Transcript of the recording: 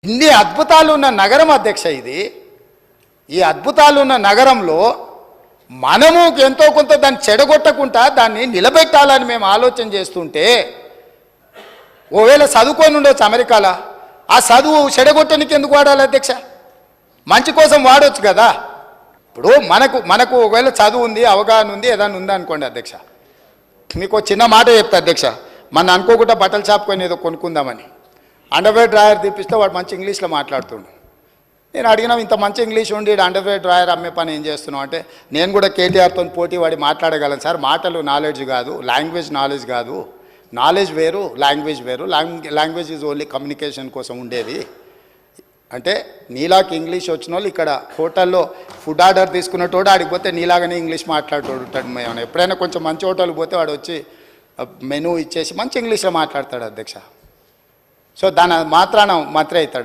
ఇన్ని అద్భుతాలు ఉన్న నగరం అధ్యక్ష ఇది. ఈ అద్భుతాలు ఉన్న నగరంలో మనము ఎంతో కొంత దాన్ని చెడగొట్టకుండా దాన్ని నిలబెట్టాలని మేము ఆలోచన చేస్తుంటే, ఓవేళ చదువుకొని ఉండొచ్చు అమెరికాలో, ఆ చదువు చెడగొట్టడానికి ఎందుకు వాడాలి అధ్యక్ష? మంచి కోసం వాడవచ్చు కదా. ఇప్పుడు మనకు ఒకవేళ చదువు ఉంది, అవగాహన ఉంది, ఏదైనా ఉంది అనుకోండి అధ్యక్ష, మీకు చిన్న మాట చెప్తా అధ్యక్ష. మన అనుకోకుండా బట్టల షాప్ కొని ఏదో కొనుక్కుందామని అండర్వేర్ డ్రాయర్ తీపిస్తే వాడు మంచి ఇంగ్లీష్లో మాట్లాడుతుండు. నేను అడిగినా, ఇంత మంచి ఇంగ్లీష్ ఉండి అండర్వేర్ డ్రాయర్ అమ్మే పని ఏం చేస్తున్నావు అంటే, నేను కూడా కేటీఆర్తో పోటీ వాడి మాట్లాడగలను సార్. మాటలు నాలెడ్జ్ కాదు, లాంగ్వేజ్ నాలెడ్జ్ కాదు. నాలెడ్జ్ వేరు, లాంగ్వేజ్ వేరు. లాంగ్వేజ్ ఈజ్ ఓన్లీ కమ్యూనికేషన్ కోసం ఉండేది. అంటే నీలాకి ఇంగ్లీష్ వచ్చిన వాళ్ళు ఇక్కడ హోటల్లో ఫుడ్ ఆర్డర్ తీసుకున్నటోడు ఆడికి పోతే నీలాగానే ఇంగ్లీష్ మాట్లాడుతూ ఉంటాడు. మేము ఎప్పుడైనా కొంచెం మంచి హోటల్కి పోతే వాడు వచ్చి మెనూ ఇచ్చేసి మంచి ఇంగ్లీష్లో మాట్లాడతాడు అధ్యక్ష. సో దాని మాత్రాన మాత్రే అవుతాడా?